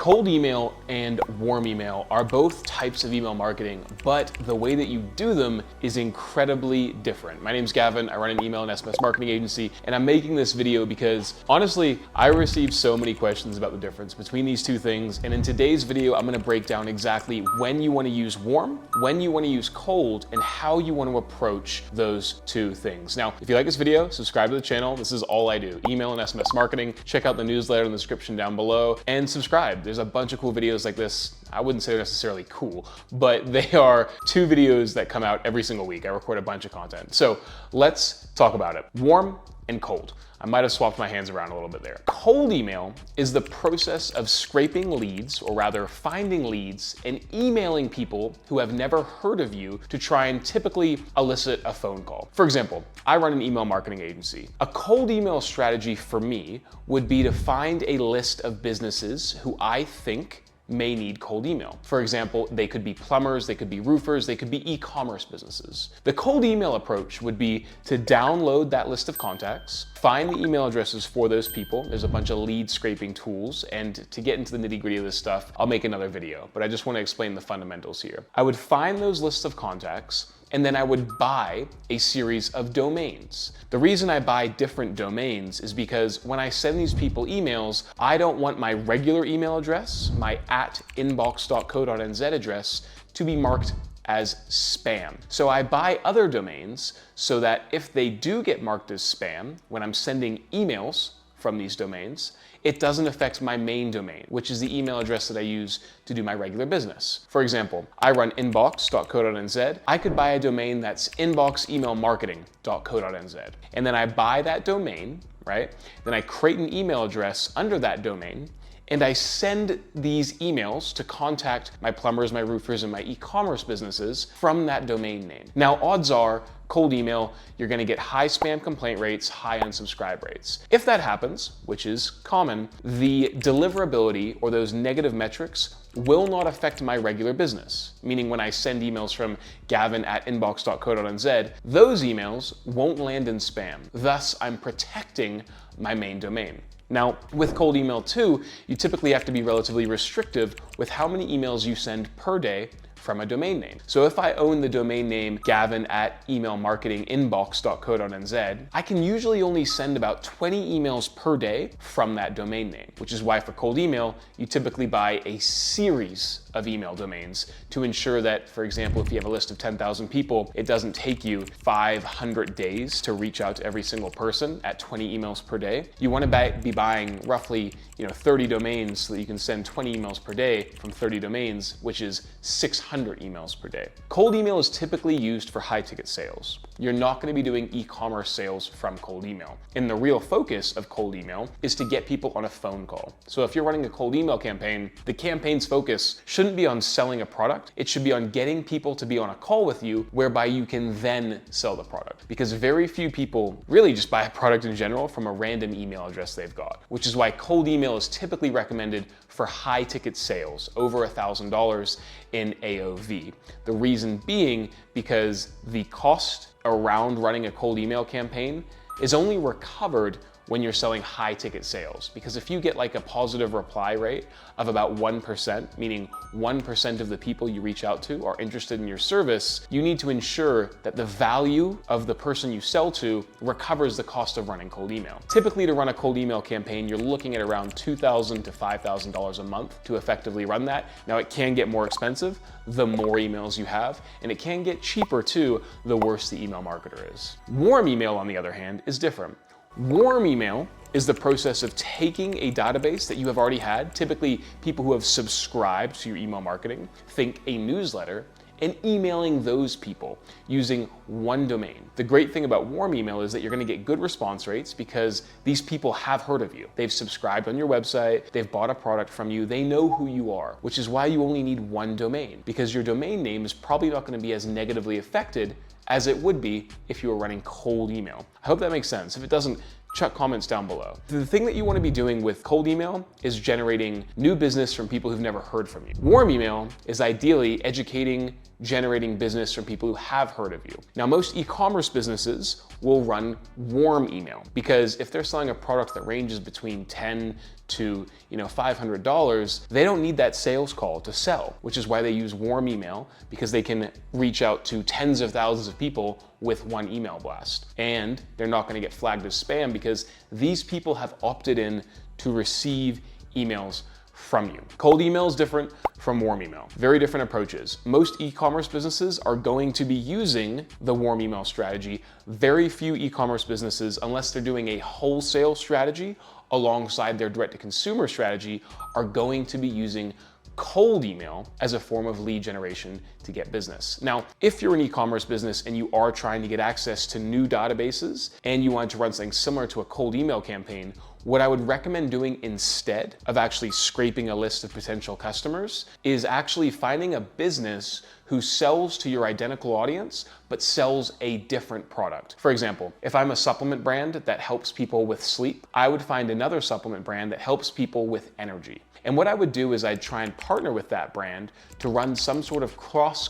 Cold email and warm email are both types of email marketing, but the way that you do them is incredibly different. My name's Gavin, I run an email and SMS marketing agency, and I'm making this video because honestly, I receive so many questions about the difference between these two things, and in today's video, I'm gonna break down exactly when you wanna use warm, when you wanna use cold, and how you wanna approach those two things. Now, if you like this video, subscribe to the channel. This is all I do, email and SMS marketing. Check out the newsletter in the description down below, and subscribe. There's a bunch of cool videos like this. I wouldn't say they're necessarily cool, but they are 2 videos that come out every single week. I record a bunch of content. So let's talk about it. Warm and cold. I might have swapped my hands around a little bit there. Cold email is the process of scraping leads, or rather finding leads and emailing people who have never heard of you to try and typically elicit a phone call. For example, I run an email marketing agency. A cold email strategy for me would be to find a list of businesses who I think may need cold email. For example, they could be plumbers, they could be roofers, they could be e-commerce businesses. The cold email approach would be to download that list of contacts, find the email addresses for those people. There's a bunch of lead scraping tools, and to get into the nitty-gritty of this stuff, I'll make another video, but I just want to explain the fundamentals here. I would find those lists of contacts, and then I would buy a series of domains. The reason I buy different domains is because when I send these people emails, I don't want my regular email address, my @inbox.co.nz address, to be marked as spam. So I buy other domains so that if they do get marked as spam, when I'm sending emails from these domains, it doesn't affect my main domain, which is the email address that I use to do my regular business. For example, I run inbox.co.nz. I could buy a domain that's inboxemailmarketing.co.nz. And then I buy that domain, right? Then I create an email address under that domain, and I send these emails to contact my plumbers, my roofers, and my e-commerce businesses from that domain name. Now, odds are, cold email, you're gonna get high spam complaint rates, high unsubscribe rates. If that happens, which is common, the deliverability or those negative metrics will not affect my regular business. Meaning when I send emails from gavin@inbox.co.nz, those emails won't land in spam. Thus, I'm protecting my main domain. Now, with cold email too, you typically have to be relatively restrictive with how many emails you send per day from a domain name. So if I own the domain name gavin@emailmarketinginbox.co.nz, I can usually only send about 20 emails per day from that domain name, which is why for cold email, you typically buy a series of email domains to ensure that, for example, if you have a list of 10,000 people, it doesn't take you 500 days to reach out to every single person at 20 emails per day. You want to be buying roughly 30 domains so that you can send 20 emails per day from 30 domains, which is 600 emails per day. Cold email is typically used for high ticket sales. You're not going to be doing e-commerce sales from cold email. And the real focus of cold email is to get people on a phone call. So if you're running a cold email campaign, the campaign's focus shouldn't be on selling a product. It should be on getting people to be on a call with you, whereby you can then sell the product. Because very few people really just buy a product in general from a random email address they've got, which is why cold email is typically recommended for high ticket sales, over $1,000 in AOV. The reason being because the cost around running a cold email campaign is only recovered when you're selling high ticket sales. Because if you get like a positive reply rate of about 1%, meaning 1% of the people you reach out to are interested in your service, you need to ensure that the value of the person you sell to recovers the cost of running cold email. Typically, to run a cold email campaign, you're looking at around $2,000 to $5,000 a month to effectively run that. Now, it can get more expensive the more emails you have, and it can get cheaper too, the worse the email marketer is. Warm email, on the other hand, is different. Warm email is the process of taking a database that you have already had, typically people who have subscribed to your email marketing, think a newsletter, and emailing those people using one domain. The great thing about warm email is that you're gonna get good response rates because these people have heard of you. They've subscribed on your website, they've bought a product from you, they know who you are, which is why you only need one domain, because your domain name is probably not gonna be as negatively affected as it would be if you were running cold email. I hope that makes sense. If it doesn't, Chuck comments down below. The thing that you want to be doing with cold email is generating new business from people who've never heard from you. Warm email is ideally educating, generating business from people who have heard of you. Now, most e-commerce businesses will run warm email because if they're selling a product that ranges between $10 to $500, they don't need that sales call to sell, which is why they use warm email, because they can reach out to tens of thousands of people with one email blast. And they're not going to get flagged as spam because these people have opted in to receive emails from you. Cold email is different from warm email. Very different approaches. Most e-commerce businesses are going to be using the warm email strategy. Very few e-commerce businesses, unless they're doing a wholesale strategy alongside their direct-to-consumer strategy, are going to be using cold email as a form of lead generation to get business. Now, if you're an e-commerce business and you are trying to get access to new databases and you want to run something similar to a cold email campaign, what I would recommend doing instead of actually scraping a list of potential customers is actually finding a business who sells to your identical audience, but sells a different product. For example, if I'm a supplement brand that helps people with sleep, I would find another supplement brand that helps people with energy. And what I would do is I'd try and partner with that brand to run some sort of cross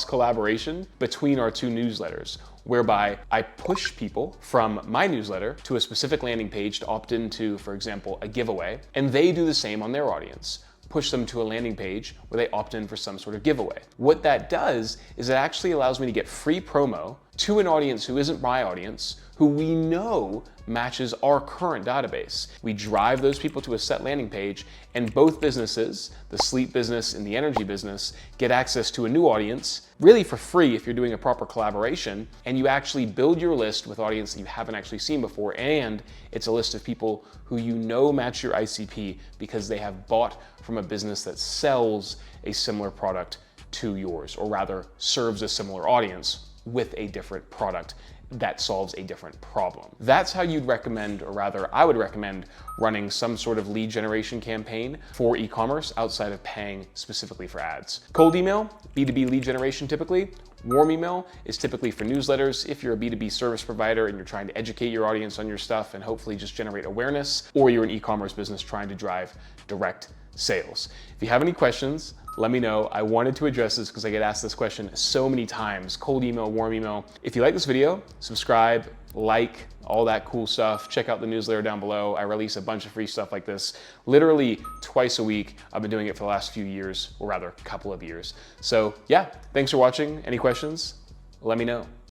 collaboration between our two newsletters, whereby I push people from my newsletter to a specific landing page to opt into, for example, a giveaway, and they do the same on their audience. Push them to a landing page where they opt in for some sort of giveaway. What that does is it actually allows me to get free promo to an audience who isn't my audience, who we know matches our current database. We drive those people to a set landing page, and both businesses, the sleep business and the energy business, get access to a new audience, really for free if you're doing a proper collaboration, and you actually build your list with audience that you haven't actually seen before, and it's a list of people who you know match your ICP because they have bought from a business that sells a similar product to yours, or rather serves a similar audience with a different product that solves a different problem. That's how you'd recommend, or rather I would recommend, running some sort of lead generation campaign for e-commerce outside of paying specifically for ads. Cold email, B2B lead generation typically. Warm email is typically for newsletters if you're a B2B service provider and you're trying to educate your audience on your stuff and hopefully just generate awareness, or you're an e-commerce business trying to drive direct sales. If you have any questions, let me know. I wanted to address this because I get asked this question so many times. Cold email, warm email. If you like this video, subscribe, like, all that cool stuff. Check out the newsletter down below. I release a bunch of free stuff like this literally twice a week. I've been doing it for the last few years, or rather a couple of years. So yeah, thanks for watching. Any questions? Let me know.